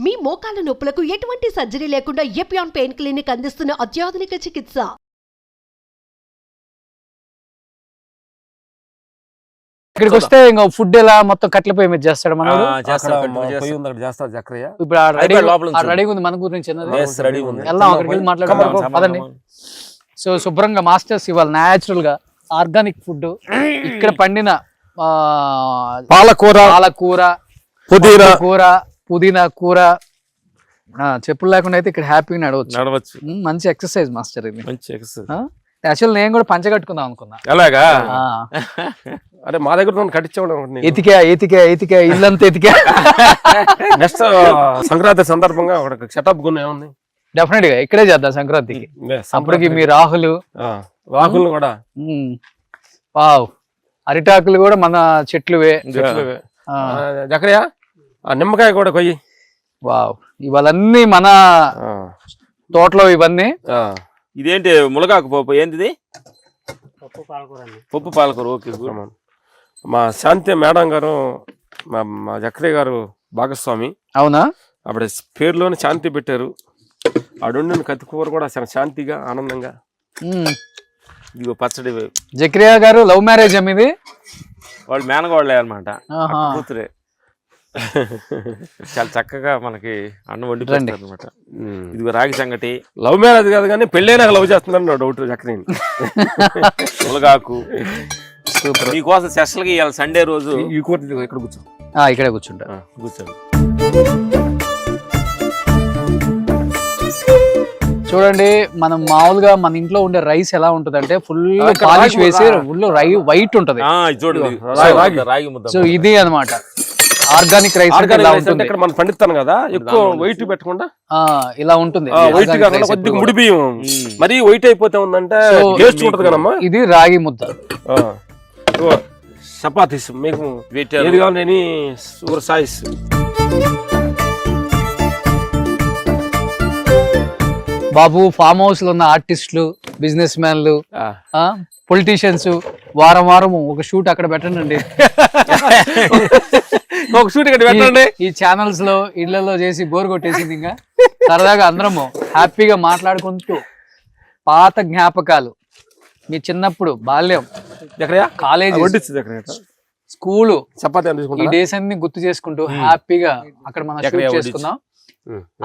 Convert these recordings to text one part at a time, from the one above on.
మీ మోకాల నొప్పులకు ఎటువంటి సర్జరీ లేకుండా ఎపియాన్ పెయిన్ క్లినిక్ అందిస్తున్న అత్యాధునిక చికిత్స. ఇక్కడికి వస్తే ఇంకా ఫుడ్ ఎలా మొత్తం కట్ల పొయ్యి మీద చేస్తాడు మనోడు. ఇప్పుడు రెడీ ఉంది మన గురించి అక్కడికి వెళ్ళి మాట్లాడుకుందాం పదండి. సో శుభ్రంగా మాస్టర్స్ ఇవాళ న్యాచురల్ గా ఆర్గానిక్ ఫుడ్ ఇక్కడ పండిన పాలకూర కూర పుదీనా కూర చెప్పులు లేకుండా అయితే ఇక్కడ హ్యాపీగా నడవచ్చు. మంచి ఎక్సర్సైజ్ మాస్టర్ ఇది. యాక్చువల్ నేను కూడా పంచ కట్టుకుందాం అనుకున్నా. అలాగా అరే మా దగ్గర కట్టించేవాడు ఎతికా ఇల్లంతా ఎతికా. నెక్స్ట్ సంక్రాంతి సందర్భంగా సెటప్ ఏముంది డెఫినెట్ గా ఇక్కడే చేద్దాం సంక్రాంతికి. అప్పటికి మీ రాహుల్ కూడా వావ్ అరిటాకులు కూడా మన చెట్లువే. జకరియా నిమ్మకాయ కూడా కొయ్యి. వావ్ ఇవాళన్నీ మన తోటలో ఇవన్నీ. ఇదేంటి ములగాకు పప్పు ఏంటిది? పప్పు పాలకూర. ఓకే. మా శాంతి మేడం గారు మా జకరియా గారు భాగస్వామి. అవునా? అప్పుడు పేరులోనే శాంతి పెట్టారు. ఆడుండిన కత్తికూర కూడా శాంతిగా ఆనందంగా. ఇదిగో పచ్చడి. జకరియా గారు లవ్ మ్యారేజ్ ఇది? వాళ్ళు మేనగోళ్ళే అనమాట, కూతురే. చాలా చక్కగా మనకి అన్నం వండి అనమాట. ఇదిగో రాగి సంగటి. లవ్ మ్యారేజ్ కాదు కానీ పెళ్ళైనా లవ్ చేస్తున్నారు డౌట్ జకరీ. ములగాకు మీకోసం స్పెషల్ గా ఇవాళ సండే రోజు ఈ కూర ఇక్కడ కూర్చో. ఇక్కడే కూర్చుంటా. కూర్చోండి. చూడండి మనం మామూలుగా మన ఇంట్లో ఉండే రైస్ ఎలా ఉంటది అంటే ఫుల్ పాలిష్ వేసి ఫుల్ వైట్ ఉంటది. రాగి ముద్ద. సో ఇది అన్నమాట ఆర్గానిక్ రైస్. ఇక్కడ మనం పండిస్తాను కదా, ఎక్కువ వైట్ పెట్టకుండా ఇలా ఉంటుంది. వైట్ కాకుండా కొద్దిగా ముడి బియ్యం. మరి వైట్ అయిపోతే ఉందంటే టేస్ట్ ఉంటది కదమ్మా. ఇది రాగి ముద్ద. చపాతీస్ మీకు ఏది కావాలి సాయిస్. బాబు ఫామ్ హౌస్ లో ఉన్న ఆర్టిస్టులు, బిజినెస్ మ్యాన్లు, పొలిటీషియన్స్ వారం వారం ఒక షూట్ అక్కడ పెట్టండి. ఒక షూట్ ఇక్కడ పెట్టండి. ఈ ఛానల్స్ లో ఇళ్లలో చేసి బోర్ కొట్టేసింది. ఇంకా సరదాగా అందరము హ్యాపీగా మాట్లాడుకుంటూ పాత జ్ఞాపకాలు, మీ చిన్నప్పుడు బాల్యం, కాలేజీ, స్కూలు, ఈ డేస్ అన్ని గుర్తు చేసుకుంటూ హ్యాపీగా అక్కడ మనం షూట్ చేసుకుందాం.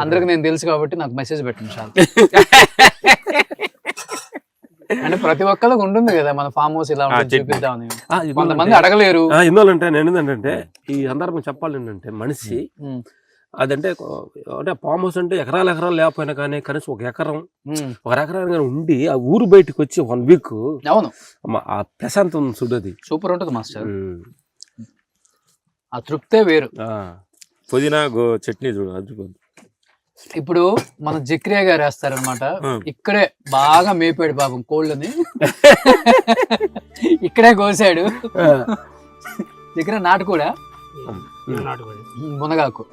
అందరికి నేను తెలుసు కాబట్టి నాకు మెసేజ్ పెట్టండి చాలు. అంటే ప్రతి ఒక్కరికి ఉంటుంది కదా మన ఫామ్ హౌస్ ఇలా ఉంటుంది చూపిద్దామని. కొంతమంది అడగలేరు. ఎందుకంటే నేను ఏంటంటే ఈ సందర్భం చెప్పాలి ఏంటంటే మనిషి అదంటే అంటే ఫామ్ హౌస్ అంటే ఎకరాలు లేకపోయినా కానీ కనీసం ఒక ఎకరం ఉండి ఆ ఊరు బయటకు వచ్చి 1 వీక్ అవును ఆ ప్రశాంతం చూడది సూపర్ ఉంటుంది మాస్టర్. ఆ తృప్తే వేరు. పుదీనా చట్నీ చూడు. ఇప్పుడు మన జకరియా గారు వేస్తారనమాట. ఇక్కడే బాగా మేపాడు పాపం కోళ్ళని. ఇక్కడే కోసాడు. జకరియా నాటు కూడా మునగాకు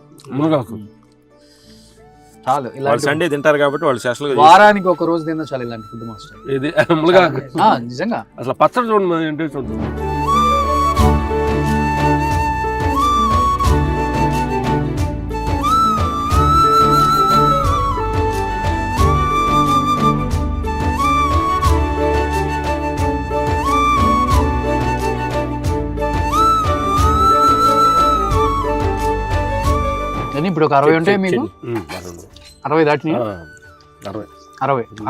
చాలు. ఇలా సండే తింటారు కాబట్టి వాళ్ళు స్పెషల్ వారానికి ఒక రోజు తిన్నా చాలు ఇలాంటి ఫుడ్ మాస్టర్. ఇది మునగాకు నిజంగా అసలు పచ్చడి చూడండి. ఇప్పుడు ఒక 60 ఉంటాయి మీకు? 60 దాటిని?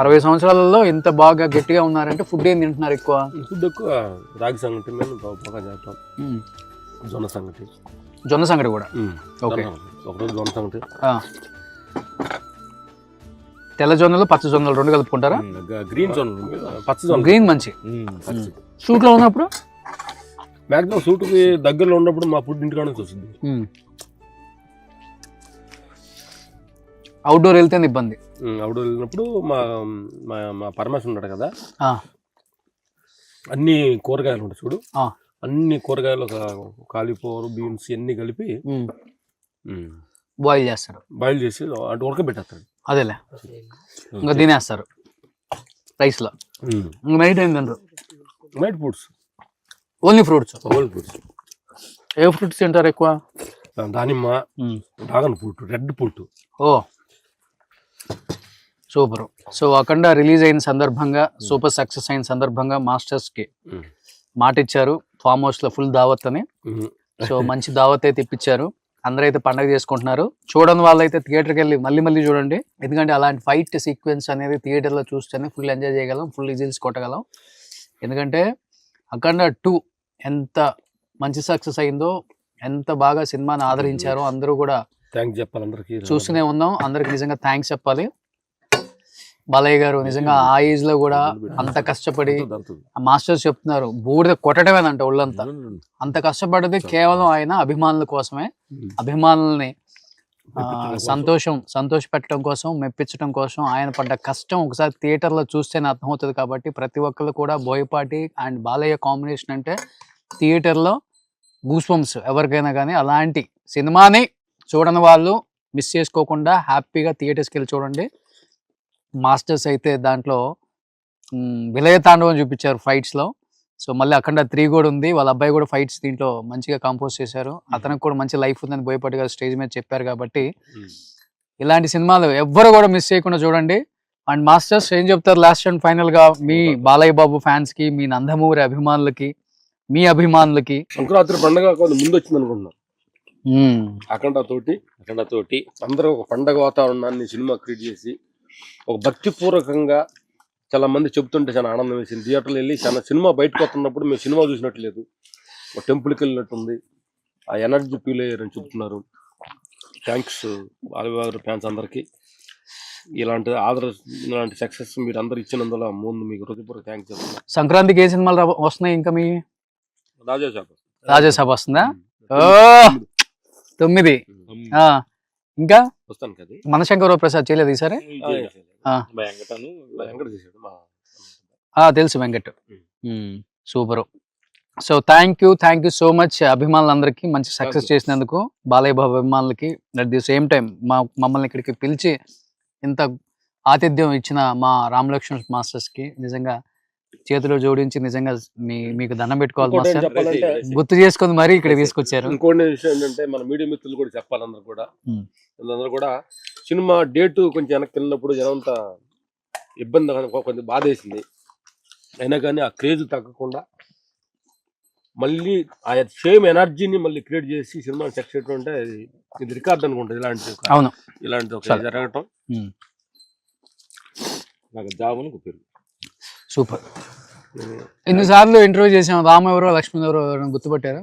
60 సంవత్సరాలలో ఇంత బాగా గట్టిగా ఉన్నారంటే ఫుడ్ ఏం తింటున్నారు ఎక్కువ? ఫుడ్ ఎక్కువ రాగి సంగటి, బాగా చేస్తాం. జొన్న సంగటి కూడా. ఓకే. ఒకరోజు జొన్న సంగటి. తెల్ల జొన్నలు పచ్చ జొన్నలు 2 కలుపుకుంటారా? గ్రీన్ జొన్నలు, పచ్చ జొన్నలు. గ్రీన్ మంచి. షూట్ లో ఉన్నప్పుడు మాక్సిమం షూట్ కి దగ్గరలో ఉన్నప్పుడు మా ఫుడ్ ఇంటికాడ నుంచి వస్తుంది. అవుట్డోర్ వెళ్తే ఇబ్బంది. అవుట్డోర్ వెళ్ళినప్పుడు మా పరమేశ్వర్ ఉన్నాడు కదా, అన్ని కూరగాయలు ఉంటాయి చూడు, అన్ని కూరగాయలు కాలీఫ్లవర్, బీన్స్ అన్ని కలిపి బాయిల్ చేస్తారు. బాయిల్ చేసి అంటే ఉడకబెట్టేస్తాడు. అదేలే ఇంకా తినేస్తారు రైస్ లో. నైట్ ఏం తింటారు? Night fruits. Only fruits. Only fruits. ఏ ఫ్రూట్స్ తింటారు ఎక్కువ? దానిమ్మ, dragon fruit, red fruit. Oh super. So Akhanda release అయిన సందర్భంగా, సూపర్ సక్సెస్ అయిన సందర్భంగా మాస్టర్స్ కి మాట ఇచ్చారు ఫామ్ హౌస్ లో ఫుల్ దావత్ అని. సో మంచి దావత్ అయితే ఇప్పించారు. అందరూ అయితే పండగ చేసుకుంటున్నారు. చూడని వాళ్ళు అయితే థియేటర్కి వెళ్ళి మళ్ళీ చూడండి. ఎందుకంటే అలాంటి ఫైట్ సీక్వెన్స్ అనేది థియేటర్లో చూస్తేనే ఫుల్ ఎంజాయ్ చేయగలం, ఫుల్ విజిల్స్ కొట్టగలం. ఎందుకంటే అఖండ 2 ఎంత మంచి సక్సెస్ అయిందో, ఎంత బాగా సినిమాని ఆదరించారో అందరూ కూడా థ్యాంక్స్ చెప్పాలి అందరికి. చూస్తూనే ఉన్నాం. అందరికి నిజంగా థ్యాంక్స్ చెప్పాలి. బాలయ్య గారు నిజంగా ఆ ఏజ్ లో కూడా అంత కష్టపడి, మాస్టర్స్ చెప్తున్నారు బూడిద కొట్టడమేనంట ఒళ్ళంతా. అంత కష్టపడేది కేవలం ఆయన అభిమానుల కోసమే. అభిమానుల్ని సంతోష పెట్టడం కోసం, మెప్పించడం కోసం ఆయన పడ్డ కష్టం ఒకసారి థియేటర్లో చూస్తేనే అర్థమవుతుంది. కాబట్టి ప్రతి ఒక్కరు కూడా బోయపాటి అండ్ బాలయ్య కాంబినేషన్ అంటే థియేటర్లో గూస్ బంప్స్ ఎవరికైనా కానీ. అలాంటి సినిమాని చూడని వాళ్ళు మిస్ చేసుకోకుండా హ్యాపీగా థియేటర్స్కి వెళ్ళి చూడండి. మాస్టర్స్ అయితే దాంట్లో విలయ తాండవం చూపించారు ఫైట్స్లో. సో మళ్ళీ అఖండ 3 కూడా ఉంది. వాళ్ళ అబ్బాయి కూడా ఫైట్స్ దీంట్లో మంచిగా కంపోజ్ చేశారు. అతనికి కూడా మంచి లైఫ్ ఉందని బోయపాటి గారు స్టేజ్ మీద చెప్పారు. కాబట్టి ఇలాంటి సినిమాలు ఎవ్వరు కూడా మిస్ చేయకుండా చూడండి. అండ్ మాస్టర్స్ ఏం చెప్తారు లాస్ట్ అండ్ ఫైనల్గా మీ బాలయ్య బాబు ఫ్యాన్స్కి, మీ నందమూరి అభిమానులకి, మీ అభిమానులకి? సంక్రాంతి పండుగ ముందు వచ్చింది అనుకుంటున్నాను. అఖండ తోటి అందరూ ఒక పండగ వాతావరణాన్ని సినిమా క్రియేట్ చేసి ఒక భక్తిపూర్వకంగా చాలా మంది చెప్తుంటే చాలా ఆనందం వేసింది. థియేటర్లో వెళ్ళి చాలా సినిమా బయటకు వస్తున్నప్పుడు మేము సినిమా చూసినట్లేదు, ఒక టెంపుల్కి వెళ్ళినట్టుంది, ఆ ఎనర్జీ ఫీల్ అయ్యారని చెప్తున్నారు. థ్యాంక్స్ బాలయ్య ఫ్యాన్స్ అందరికీ. ఇలాంటి సక్సెస్ మీరు అందరు ఇచ్చినందువల్ల ముందు మీకు హృదయపూర్వక థ్యాంక్స్ చెప్తున్నాను. సంక్రాంతికి ఏ సినిమాలు వస్తున్నాయి ఇంకా? మీ రాజాసాబ్ వస్తుందా? 9. ఇంకా వస్తాను కదా. మనశంకర ప్రసాద్ చేయలేదు ఈసారి? తెలుసు, Venkat. Super. So thank you so much అభిమానులందరికీ మంచి సక్సెస్ చేసినందుకు, బాలయ్య బాబు అభిమానులకి. అట్ ది సేమ్ టైం మమ్మల్ని ఇక్కడికి పిలిచి ఇంత ఆతిథ్యం ఇచ్చిన మా రామలక్ష్మణ్ మాస్టర్స్కి నిజంగా చేతిలో జోడించి నిజంగా మీకు దండం పెట్టుకోవాలి మాస్టర్. గుర్తు చేసుకుని మరీ ఇక్కడ తీసుకొచ్చారు. ఇంకోటి విషయం ఏంటంటే మన మీడియా మిత్రులు కూడా చెప్పాలి, అందరూ కూడా సినిమా డేట్ కొంచెం వెనక్కి వెళ్ళినప్పుడు జనంతా ఇబ్బంది, కొంచెం బాధ వేసింది. అయినా కానీ ఆ క్రేజ్ తగ్గకుండా మళ్ళీ ఆ సేమ్ ఎనర్జీని మళ్ళీ క్రియేట్ చేసి సినిమా సక్సెస్ చేయడం అంటే ఇది రికార్డ్ అనుకుంటుంది. ఇలాంటి జరగటం నాకు జాబ్ పేరు. సూపర్. ఎన్నిసార్లు ఇంటర్వ్యూ చేసాం. రామ్ ఎవరో లక్ష్మణ్ ఎవరో గుర్తుపట్టారా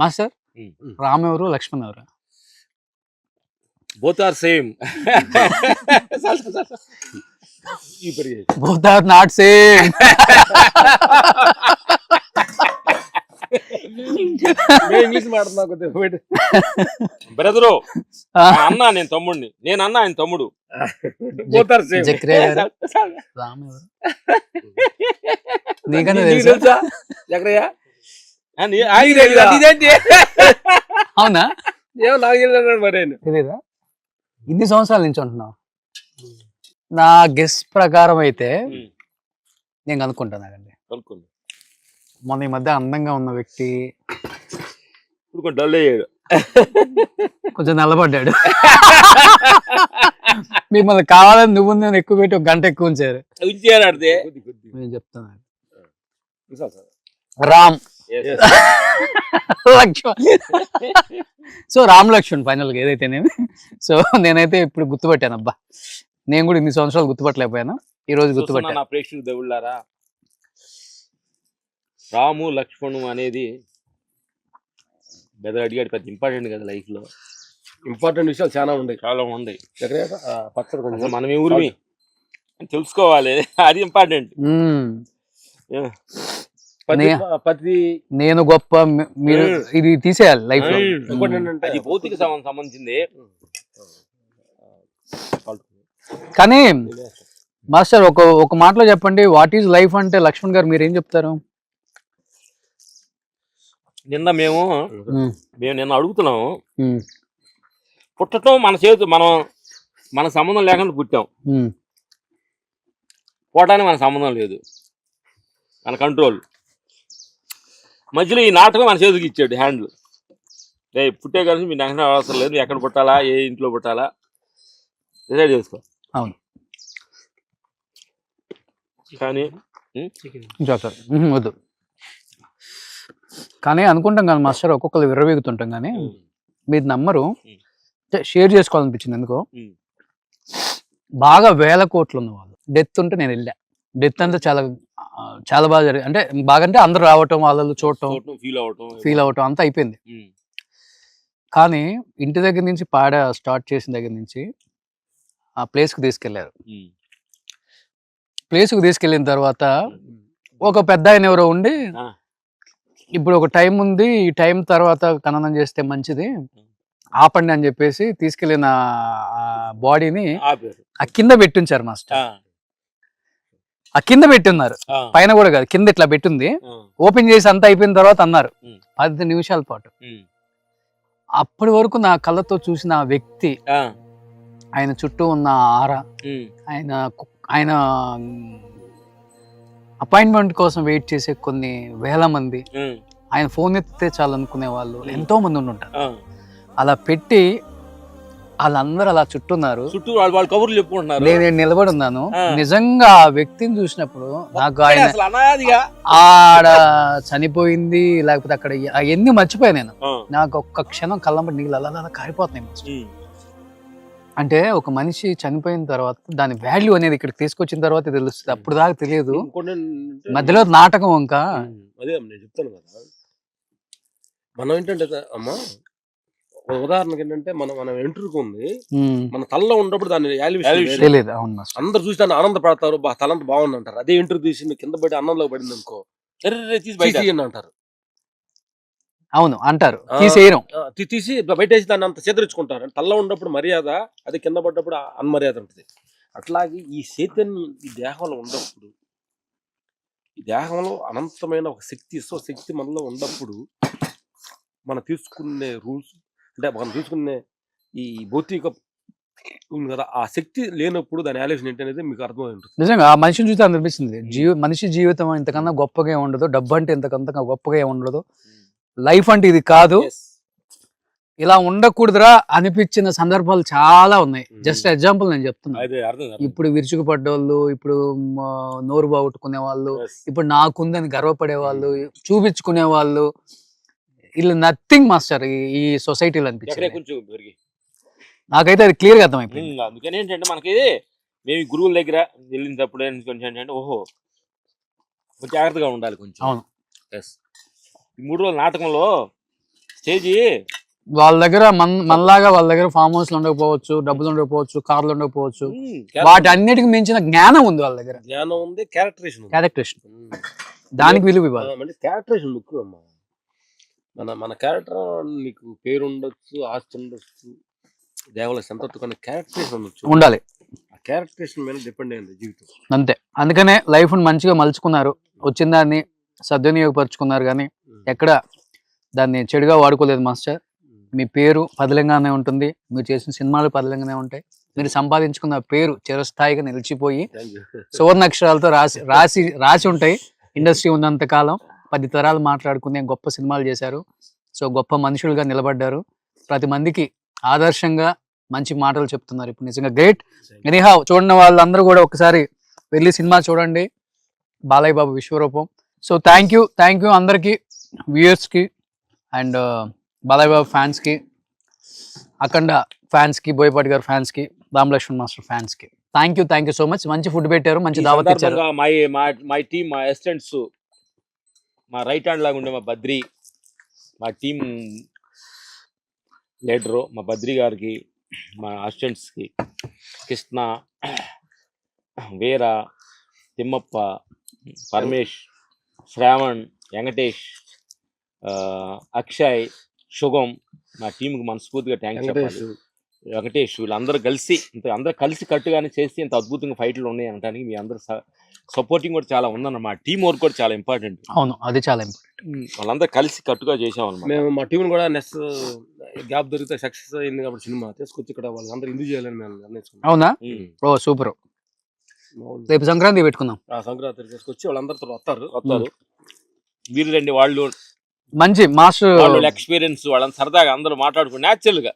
మాస్టర్? రామ్ ఎవరు, లక్ష్మణ్ ఎవరు? Both are same. Both are not same. English మాట్లాడుతున్నా బ్రదరు. అన్నా నేను తమ్ముడిని, నేను అన్నా ఆయన తమ్ముడు. రామ్ ఎవరు నీకన్నా తెలుసా? అవునా? తెలీదా? ఇన్ని సంవత్సరాల నుంచి ఉంటున్నావు. నా గెస్ ప్రకారం అయితే నేను అనుకుంటానండి, మొన్న ఈ మధ్య అందంగా ఉన్న వ్యక్తి కొంచెం నల్లబడ్డాడు. మిమ్మల్ని కావాలని నువ్వు నేను ఎక్కువ పెట్టి 1 గంట ఎక్కువ ఉంచారు. నేను చెప్తాను రామ్ లక్ష్మణ్. సో రామ్ లక్ష్మణ్ ఫైనల్ గా ఏదైతేనేమి. సో నేనైతే ఇప్పుడు గుర్తుపట్టాను. అబ్బా, నేను కూడా ఇన్ని సంవత్సరాలు గుర్తుపట్టలేకపోయాను, ఈ రోజు గుర్తుపట్టాను. ప్రేక్షకులు దేవుళ్ళారా, రాము లక్ష్మణు అనేది అడిగాడు పెద్ద ఇంపార్టెంట్ కదా లైఫ్ లో. ఇంపార్టెంట్ విషయాలు చాలా ఉన్నాయి. మనం ఊరిమి తెలుసుకోవాలి, అది ఇంపార్టెంట్. నేను గొప్ప, మీరు ఇది తీసేయాలి లైఫ్ లో. అది భౌతిక సంబంధించింది. కానీ మాస్టర్ ఒక మాటలో చెప్పండి, వాట్ ఈజ్ లైఫ్ అంటే లక్ష్మణ్ గారు మీరేం చెప్తారు? నిన్న మేము నిన్న అడుగుతున్నాము, పుట్టడం మన చేతు, మన సంబంధం లేకుండా పుట్టాం, పోవటానికి మన సంబంధం లేదు, మన కంట్రోల్. మధ్యలో ఈ నాటకం మన చేతికి ఇచ్చాడు హ్యాండిల్. పుట్టే కలిసి మీ నాయన అవసరం లేదు, నువ్వు ఎక్కడ పుట్టాలా, ఏ ఇంట్లో పుట్టాలా డిసైడ్ చేసుకో. అవును. కానీ ఇంకా సార్ వద్దు. కానీ అనుకుంటాం కానీ మాస్టర్ ఒక్కొక్కరు విర్రవీగుతుంటాం కానీ మీరు నమ్మరు, షేర్ చేసుకోవాలనిపించింది ఎందుకో. బాగా 1000 కోట్లు ఉన్న వాళ్ళు డెత్ ఉంటే నేను వెళ్ళా. డెత్ అంతా చాలా చాలా బాగా జరిగింది. అంటే బాగా అంటే అందరూ రావటం, వాళ్ళు చూడటం, ఫీల్ అవటం అంతా అయిపోయింది. కానీ ఇంటి దగ్గర నుంచి పాడ స్టార్ట్ చేసిన దగ్గర నుంచి ఆ ప్లేస్కి తీసుకెళ్లారు. ప్లేస్కి తీసుకెళ్ళిన తర్వాత ఒక పెద్ద ఆయన ఎవరో ఉండి, ఇప్పుడు ఒక టైం ఉంది, ఈ టైం తర్వాత ఖననం చేస్తే మంచిది, ఆపండి అని చెప్పేసి తీసుకెళ్లిన బాడీని ఆ కింద పెట్టించారు మాస్టర్. ఆ కింద పెట్టున్నారు, పైన కూడా కాదు, కింద ఇట్లా పెట్టింది. ఓపెన్ చేసి అంతా అయిపోయిన తర్వాత అన్నారు 10 నిమిషాల పాటు. అప్పటి వరకు నా కళ్ళతో చూసిన ఆ వ్యక్తి, ఆయన చుట్టూ ఉన్న ఆర, ఆయన అపాయింట్మెంట్ కోసం వెయిట్ చేసే కొన్ని వేల మంది, ఆయన ఫోన్ ఎత్తితే చాలు అనుకునే వాళ్ళు ఎంతో మంది ఉండుంటారు. అలా పెట్టి వాళ్ళందరూ అలా చుట్టూన్నారు, వాళ్ళు కబుర్లు చెప్పుకుంటున్నారు. నేను నిలబడి ఉన్నాను. నిజంగా ఆ వ్యక్తిని చూసినప్పుడు నాకు ఆయన ఆడ చనిపోయింది లేకపోతే అక్కడ అవన్నీ మర్చిపోయా నేను. నాకు ఒక్క క్షణం కళ్ళంబడి నీళ్ళు అలా కారిపోతున్నాయి. అంటే ఒక మనిషి చనిపోయిన తర్వాత దాని వాల్యూ అనేది ఇక్కడికి తీసుకొచ్చిన తర్వాత తెలుస్తుంది, అప్పుడు దాకా తెలియదు. మధ్యలో నాటకం ఇంకా అదే నేను చెప్తాను కదా. మనం ఏంటంటే అమ్మా, ఉదాహరణకి ఏంటంటే మనం ఎంట్రుకు ఉంది, మన తలలో ఉన్నప్పుడు దాన్ని తెలియదు. అందరు చూసి దాన్ని ఆనందపడతారు, తలంత బాగుంది అంటారు. అదే ఎంట్రుకు తీసి కింద పడి అన్నంలో పడింది అనుకో అంటారు. అవును అంటారు, తీసేయడం, తీసి బయటేసి దాన్ని అంత చెదరించుకుంటారు. తలలో ఉన్నప్పుడు మర్యాద, అది కింద పడ్డప్పుడు అన్మర్యాద ఉంటుంది. అట్లాగే ఈ చైతన్యం ఈ దేహంలో ఉన్నప్పుడు, ఈ దేహంలో అనంతమైన ఒక శక్తి మనలో ఉన్నప్పుడు, మనం తీసుకునే రూల్స్ అంటే మనం తీసుకునే ఈ భౌతిక ఉంది కదా, ఆ శక్తి లేనప్పుడు దాని ఆలోచన ఏంటి అనేది మీకు అర్థమై ఉంటుంది. నిజంగా ఆ మనిషిని చూస్తే అనిపిస్తుంది, మనిషి జీవితం ఇంతకన్నా గొప్పగా ఉండదు, డబ్బు అంటే ఇంతకంతగా గొప్పగా ఉండదు, లైఫ్ అంటే ఇది కాదు, ఇలా ఉండకూడదురా అనిపించిన సందర్భాలు చాలా ఉన్నాయి. జస్ట్ ఎగ్జాంపుల్ నేను చెప్తున్నా. ఇప్పుడు విరుచుకుపడ్డోళ్ళు, ఇప్పుడు నోరు బాగొట్టుకునే వాళ్ళు, ఇప్పుడు నాకుందని గర్వపడే వాళ్ళు, చూపించుకునే వాళ్ళు, ఇలా నథింగ్ మాస్టర్ ఈ సొసైటీలో అనిపించింది. నాకైతే అది క్లియర్ గా అర్థమైపోయింది. అందుకని ఏంటంటే మనకి మేము గురువుల దగ్గర వెళ్ళినప్పుడు కొంచెం ఏంటంటే ఓహో కొంచెం జాగ్రత్తగా ఉండాలి కొంచెం. అవును. ఈ 3 రోజుల నాటకంలో స్టేజి వాళ్ళ దగ్గర మనలాగా వాళ్ళ దగ్గర ఫామ్ హౌస్ ఉండకపోవచ్చు, డబ్బులు ఉండకపోవచ్చు, కార్లు ఉండకపోవచ్చు, వాటి అన్నిటికి మించిన జ్ఞానం ఉంది వాళ్ళ దగ్గర. జ్ఞానం ఉంది, క్యారెక్టరేషన్ దానికి విలువ ఇవ్వాలి. క్యారెక్టరేషన్ ముఖ్యం అమ్మా. మన క్యారెక్టర్, నీకు పేరు ఉండొచ్చు, ఆస్తి ఉండొచ్చు, దేవాలయ సంతృప్తి, కానీ క్యారెక్టరేషన్ ఉండొచ్చు, ఉండాలి. ఆ క్యారెక్టరేషన్ మీద డిపెండ్ అయింది జీవితం. అంతే. అందుకనే లైఫ్ మంచిగా మలుచుకున్నారు, వచ్చిన దాన్ని సద్వినియోగపరుచుకున్నారు, కానీ ఎక్కడ దాన్ని చెడుగా వాడుకోలేదు మాస్టర్. మీ పేరు పదిలంగానే ఉంటుంది, మీరు చేసిన సినిమాలు పదిలంగానే ఉంటాయి, మీరు సంపాదించుకున్న పేరు చిరస్థాయిగా నిలిచిపోయి సువర్ణాక్షరాలతో రాసి ఉంటాయి. ఇండస్ట్రీ ఉన్నంత కాలం 10 తరాలు మాట్లాడుకునే గొప్ప సినిమాలు చేశారు. సో గొప్ప మనుషులుగా నిలబడ్డారు, ప్రతి మందికి ఆదర్శంగా మంచి మాటలు చెప్తున్నారు. ఇప్పుడు నిజంగా గ్రేట్. ఎనీహౌ చూడని వాళ్ళందరూ కూడా ఒకసారి వెళ్ళి సినిమా చూడండి, బాలయ్య బాబు విశ్వరూపం. సో థ్యాంక్ యూ అందరికీ, వ్యూయర్స్కి అండ్ బాలయ్య బాబు ఫ్యాన్స్కి, అఖండ ఫ్యాన్స్కి, బోయపాటి గారు ఫ్యాన్స్కి, రామ్ లక్ష్మణ్ మాస్టర్ ఫ్యాన్స్కి థ్యాంక్ యూ సో మచ్. మంచి ఫుడ్ పెట్టారు, మంచి దావత్ ఇచ్చారు. మై టీమ్, మా అసిస్టెంట్స్, మా రైట్ హ్యాండ్ లాగా ఉండే మా బద్రి, మా టీమ్ లీడరు మా బద్రి గారికి, మా అసిస్టెంట్స్కి కృష్ణ, వీర, తిమ్మప్ప, పరమేష్, శ్రావణ్, వెంకటేష్, అక్షయ్, శుభం, మా టీంకి మనస్ఫూర్తిగా థ్యాంక్స్ చెప్పాలి. వెంకటేష్, వీళ్ళందరూ కలిసి అందరూ కలిసి కట్టుగానే చేసి ఇంత అద్భుతంగా ఫైట్లు ఉన్నాయి అనడానికి మీ అందరూ సపోర్టింగ్ కూడా చాలా ఉందన్నమాట. టీం వర్క్ కూడా చాలా ఇంపార్టెంట్. అవును, అది చాలా ఇంపార్టెంట్. వాళ్ళందరూ కలిసి కట్టుగా చేసామన్నమాట. మేము మా టీం కూడా నెక్స్ట్ గ్యాప్ దొరికితే సక్సెస్ అయింది కాబట్టి సినిమా తీసుకొచ్చి ఇక్కడ వాళ్ళందరూ ఇందు చేయాలని మేము నిర్ణయించుకున్నాం. అవునా? ఓ సూపర్. రేపు సంక్రాంతి పెట్టుకుందాం. సంక్రాంతి తీసుకొచ్చి వాళ్ళందరితో వస్తారు. మీరు రండి, వాళ్ళు మంచి మాస్టర్ వాళ్ళ ఎక్స్పీరియన్స్ వాళ్ళని సరదాగా అందరూ మాట్లాడుకుని న్యాచురల్ గా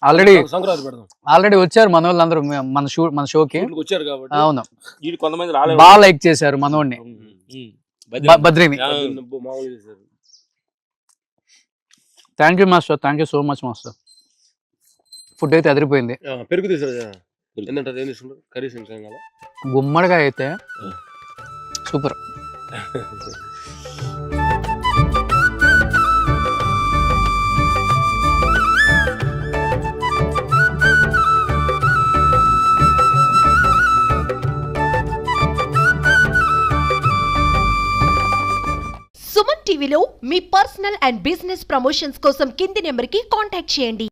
ఆల్రెడీ సంక్రాంతి పెడదాం. ఆల్రెడీ వచ్చారు మన వాళ్ళందరూ మన షోకి. ఊళ్ళకి వచ్చారు కాబట్టి అవును, వీళ్ళు కొంతమంది రాలేదు. బాగా లైక్ చేశారు మనోడిని, బద్రిని. మామూలుగా చేశారు. Thank you master, thank you so much master. Food అయితే అదిరిపోయింది. పెరుగు తీసారు ఏంటంటారు, ఏం తీసుకుంటారు? కర్రీస్ ఏం కదా? గుమ్మడిగా అయితే సూపర్. సుమన్ టీవీలో మీ పర్సనల్ అండ్ బిజినెస్ ప్రమోషన్స్ కోసం కింది నెంబర్కి కాంటాక్ట్ చేయండి.